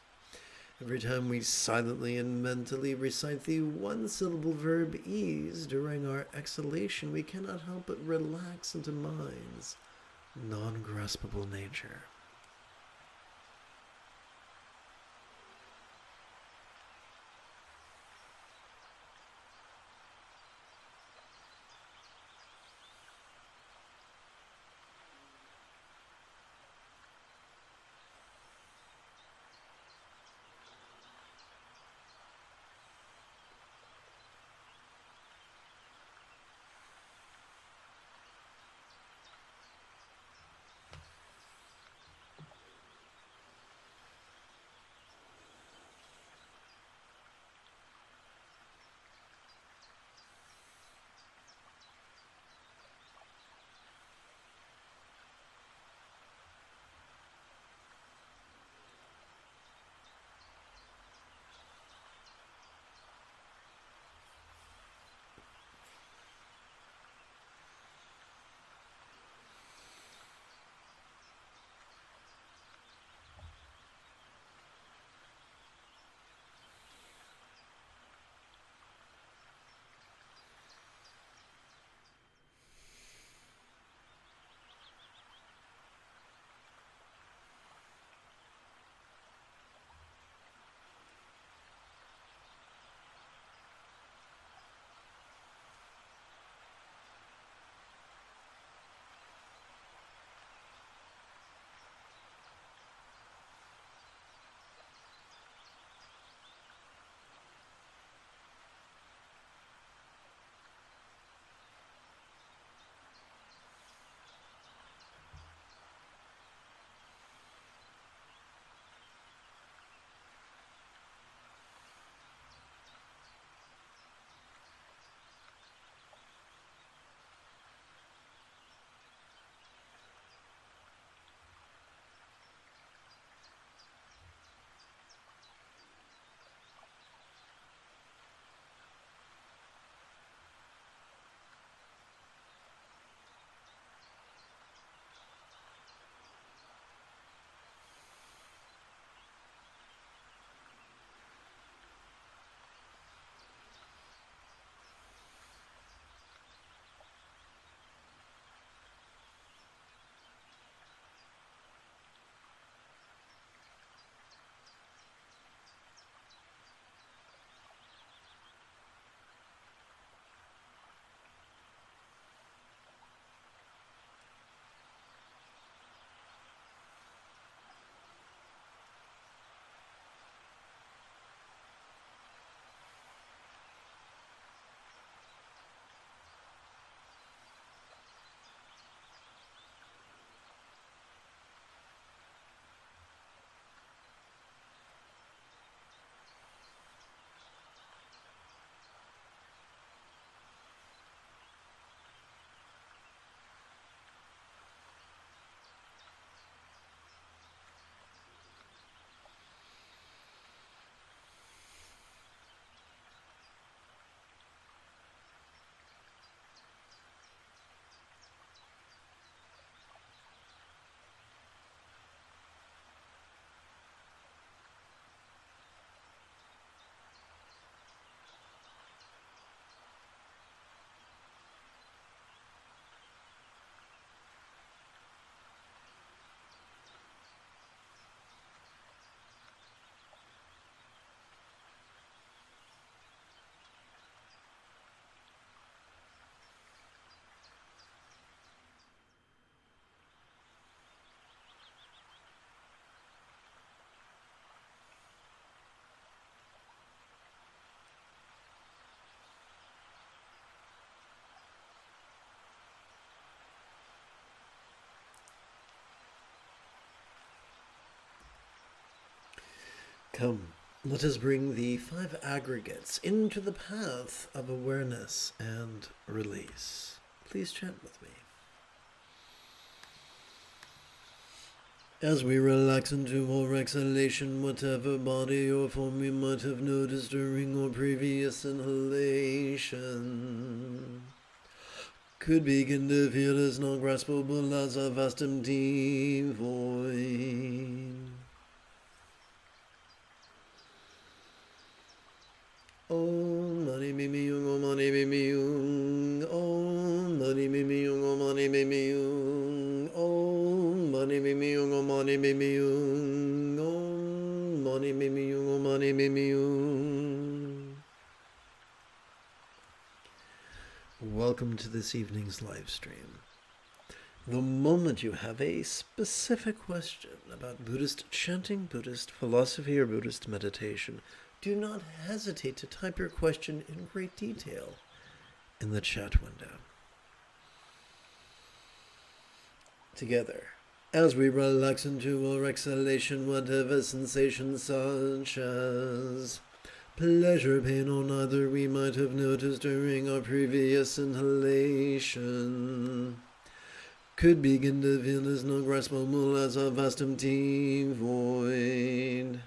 Every time we silently and mentally recite the one-syllable verb ease during our exhalation, we cannot help but relax into mind's non-graspable nature. Come, let us bring the 5 aggregates into the path of awareness and release. Please chant with me. As we relax into our exhalation, whatever body or form we might have noticed during our previous inhalation could begin to feel as non-graspable as a vast empty void. Om Mani Mimi Yung, Om Mani Mimi Yung, Om Mani Mimi Yung, Om Mani Mimi Yung, Om Mani Mimi Yung, Om Mani Mimi Yung, Om Mani Mimi Yung, Om Mani Mimi Yung. Welcome to this evening's live stream. The moment you have a specific question about Buddhist chanting, Buddhist philosophy, or Buddhist meditation, do not hesitate to type your question in great detail in the chat window. Together, as we relax into our exhalation, whatever sensation such as pleasure, pain, or neither we might have noticed during our previous inhalation could begin to feel as non-graspable as a vast empty void.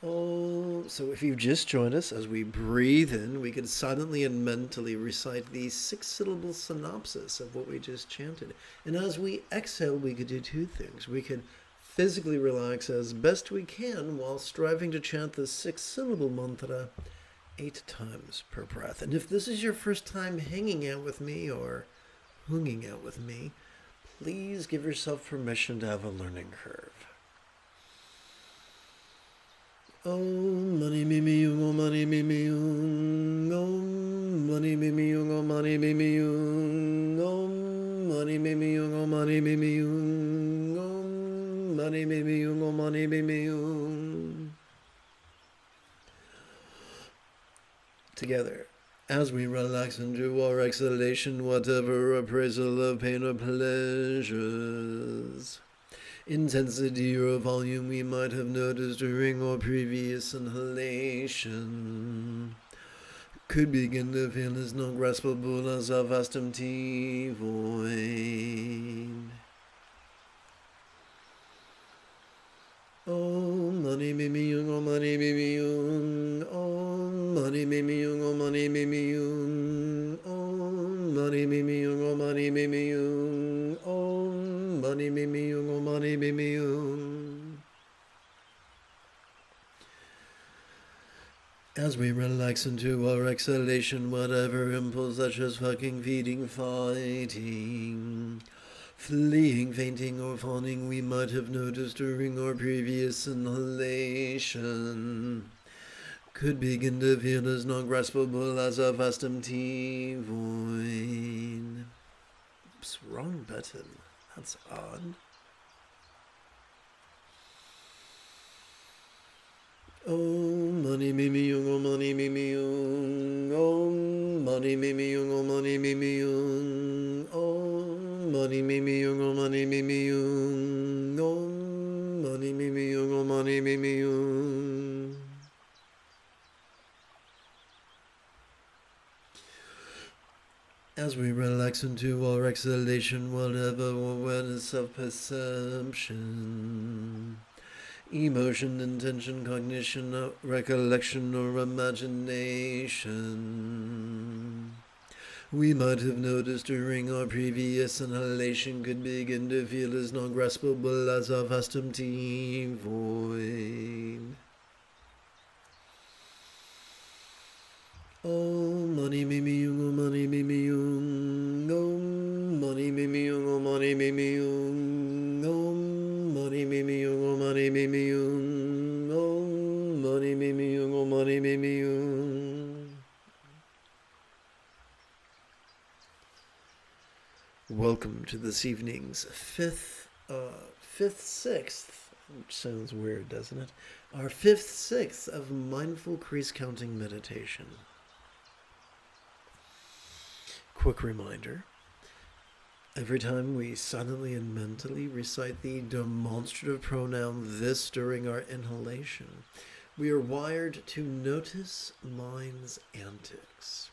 Oh, so if you've just joined us, as we breathe in, we can silently and mentally recite the 6-syllable synopsis of what we just chanted. And as we exhale, we could do 2 things. We could physically relax as best we can while striving to chant the 6-syllable mantra 8 times per breath. And if this is your first time hanging out with me or hanging out with me, please give yourself permission to have a learning curve. Om Mani Mimi Yung, Om Mani Mimi Yung, Om Mani Mimi Yung, Om Mani Mimi Yung, Om Mani Mimi Yung, Om Mani Mimi Yung, Om Mani Mimi Yung, Om Mani Mimi Yung. Together, as we relax into our exhalation, whatever appraisal of pain or pleasures, intensity or volume we might have noticed during our previous inhalation could begin to feel as non-graspable as a vast empty void. Om Mani Mimi Yung, Om Mani Mimi Yung, Om Mani Mimi Yung, Om Mani Mimi Yung, Om Mani Mimi Yung, Om Mani Mimi Yung, Om Mani Mimi Yung, Om Mani Mimi Yung. As we relax into our exhalation, whatever impulse such as fucking, feeding, fighting, fleeing, fainting, or fawning we might have noticed during our previous inhalation could begin to feel as non-graspable as a vast empty void. Oops, wrong button. That's odd. Om Mani Mimi Yung, Om Mani Mimi Yung, Om Mani Mimi Yung, Om Mani Mimi Yung, Om Mani Mimi Yung, Om Mani Mimi Yung, Om Mani Mimi Yung, Om Mani Mimi Yung. As we relax into our exhalation, whatever awareness of perception, emotion, intention, cognition, recollection, or imagination we might have noticed during our previous inhalation could begin to feel as non-graspable as a vast empty void. Om Mani Mimi Yung, Om Mani Mimi Yung, Om Mani Mimi Yung, Om Mani Mimi Yung, Om Mani Mimi Yung, Om Mani Mimi Yung, Om Mani Mimi Yung, Om Mani Mimi Yung. Welcome to this evening's fifth, sixth, which sounds weird, doesn't it? Our 5th, 6th of mindful crease counting meditation. Quick reminder, Every time we silently and mentally recite the demonstrative pronoun this during our inhalation, we are wired to notice mind's antics.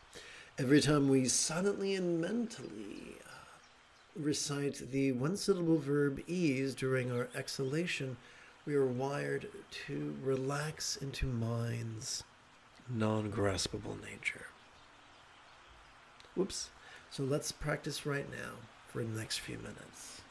Every time we silently and mentally recite the one-syllable verb ease during our exhalation, we are wired to relax into mind's non-graspable nature. Whoops. So let's practice right now for the next few minutes.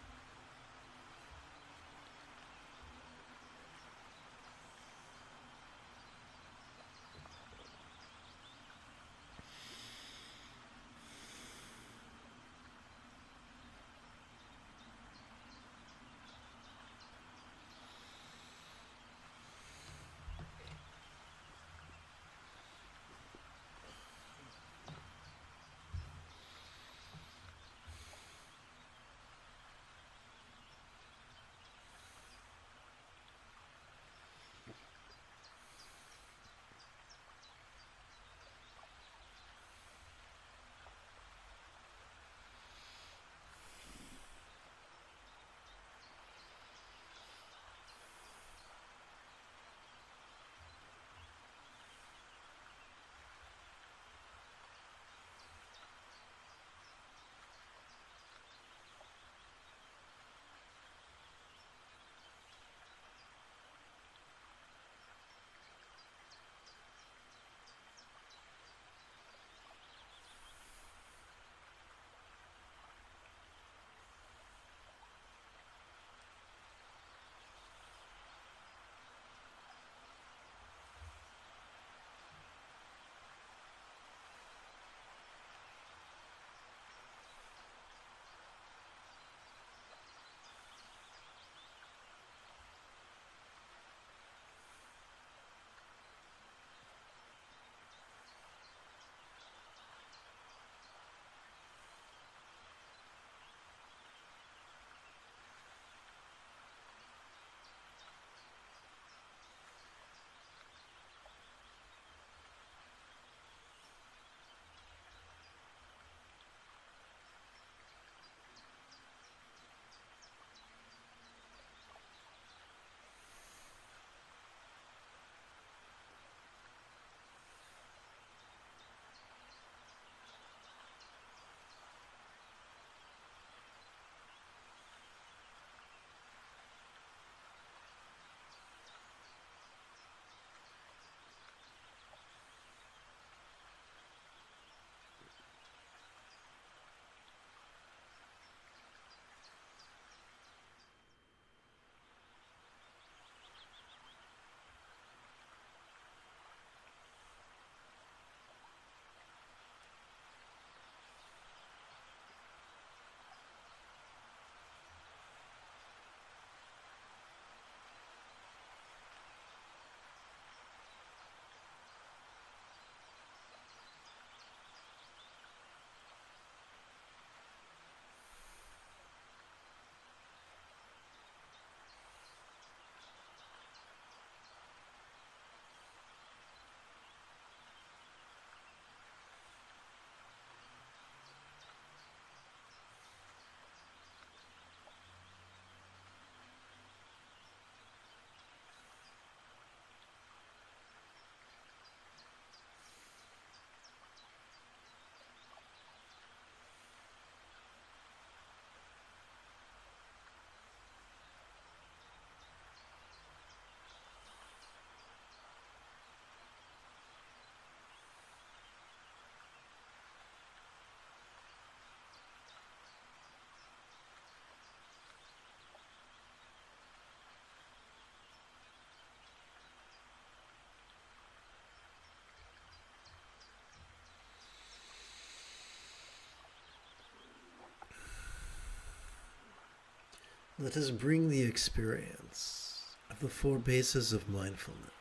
Let us bring the experience of the four bases of mindfulness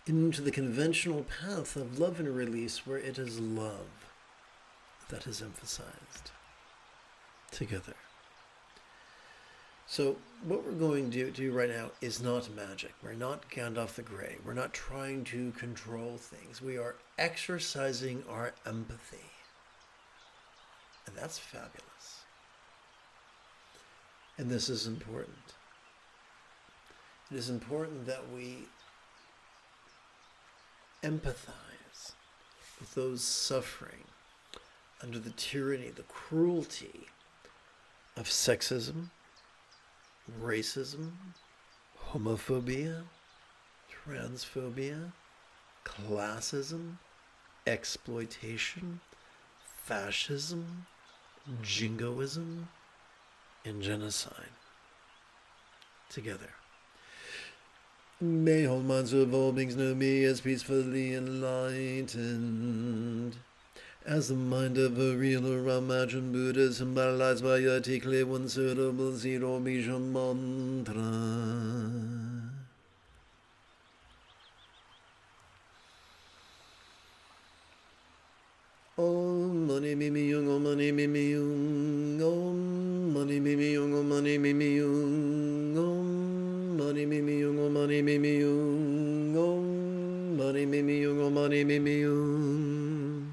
into the conventional path of love and release, where it is love that is emphasized together. So what we're going to do right now is not magic. We're not Gandalf the Grey. We're not trying to control things. We are exercising our empathy. And that's fabulous. And this is important. It is important that we empathize with those suffering under the tyranny, the cruelty of sexism, racism, homophobia, transphobia, classism, exploitation, fascism, jingoism, and genocide. Together. May all minds of all beings know me as peacefully enlightened as the mind of a real or imagined Buddha symbolized by a tikle one suitable zero bija mantra. Om mani mimi yung, om mani mimi yung, om mani mimi yung, om mani mimi yung, om mani mimi yung, om mani mimi yung, om mani mimi yung, om mani mimi yung.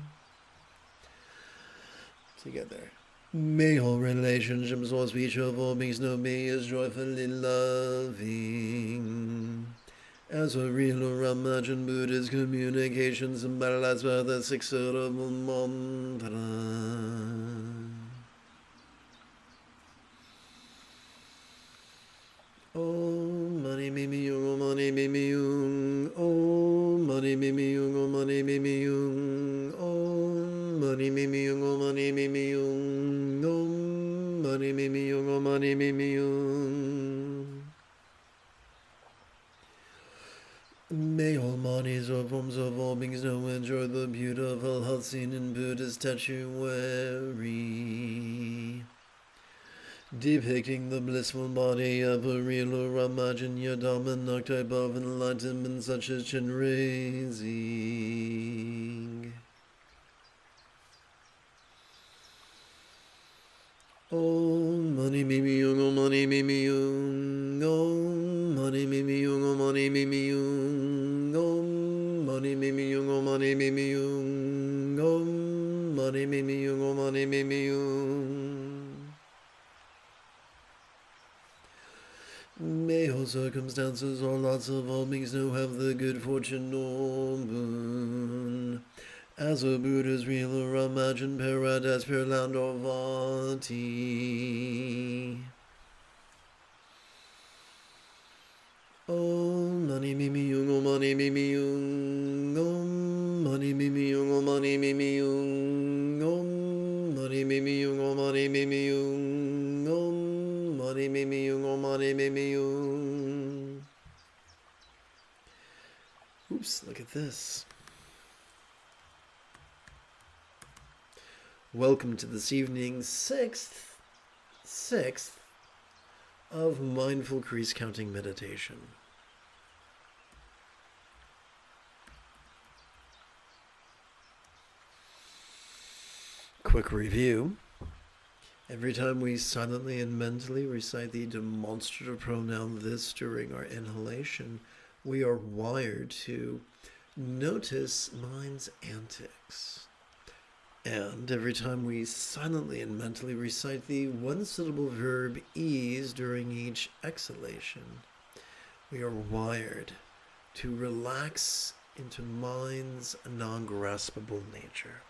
Together. May all relationships, all speech of all beings know me as joyfully loving. As a real or imagined Buddhist communications symbolized by the six syllable mantra. Om mani mimi yung, om mani mimi yung, om mani mimi yung, om mani mimi yung, om mani mimi yung, om mani mimi yung, om mani mimi yung, om mani mimi yung. May all bodies or forms of all beings know and enjoy the beautiful health seen in Buddha's statuary, depicting the blissful body of a real or imagined Yadama archetype of enlightenment such as chin raising. Om mani mimi yung, om mani mimi yung, om mani mimi yung, om mani mimi yung, om mani mimi yung, om mani mimi yung, om mani mimi yung, om mani mimi yung. May all circumstances or lots of all beings know have the good fortune or boon as a Buddha's real or imagined paradise, pure land or vati. Om mani mimi yung, om mani mimi yung, om mani mimi yung, om mani mimi yung, om mani mimi yung, om mani mimi yung, om mani mimi yung, om mani mimi yung. Oops, look at this. Welcome to this evening's sixth of Mindful Crease Counting Meditation. Quick review. Every time we silently and mentally recite the demonstrative pronoun this during our inhalation, we are wired to notice mind's antics. And every time we silently and mentally recite the one-syllable verb ease during each exhalation, we are wired to relax into mind's non-graspable nature.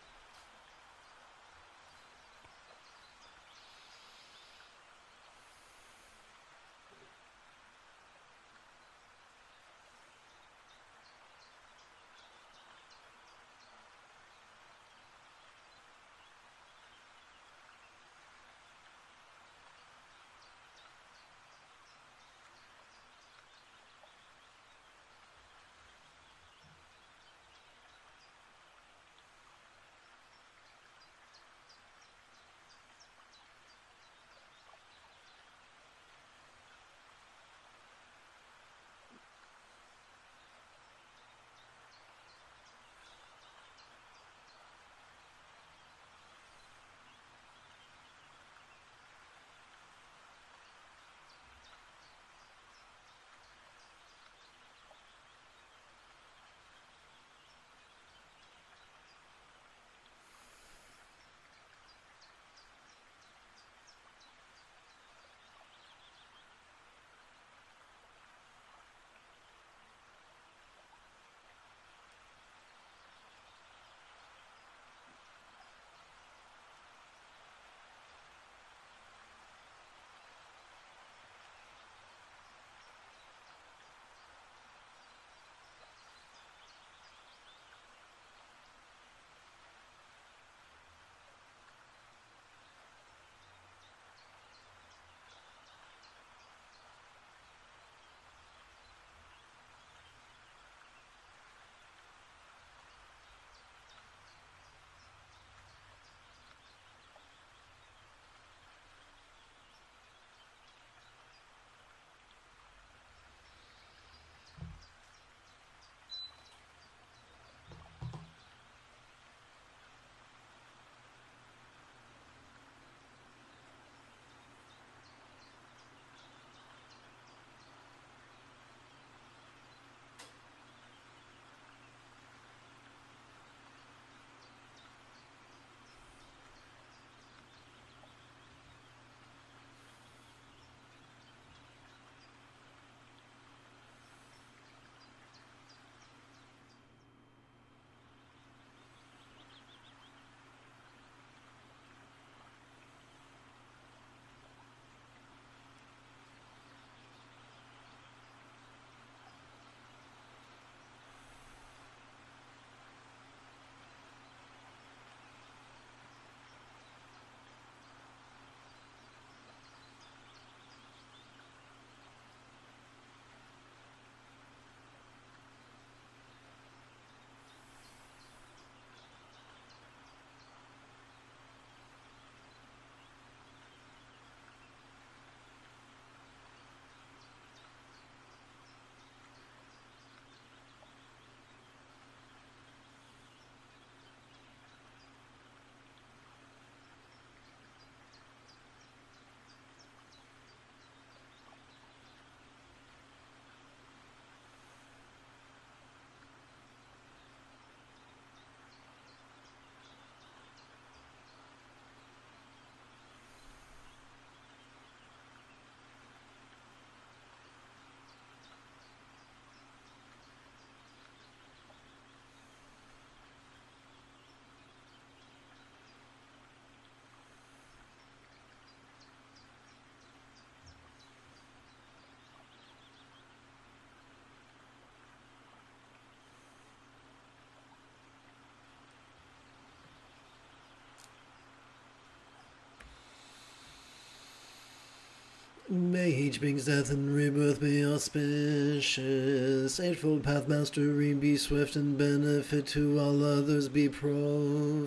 May each being's death and rebirth be auspicious. Eightfold path mastery be swift and benefit to all others be profound.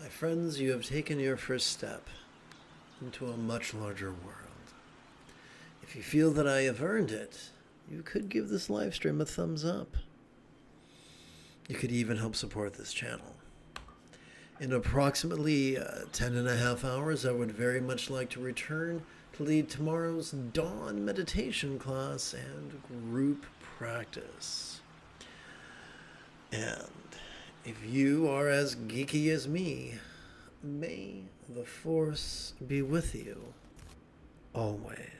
My friends, you have taken your first step into a much larger world. If you feel that I have earned it, you could give this live stream a thumbs up. You could even help support this channel. In approximately 10.5 hours, I would very much like to return to lead tomorrow's dawn meditation class and group practice. And if you are as geeky as me, may the Force be with you always.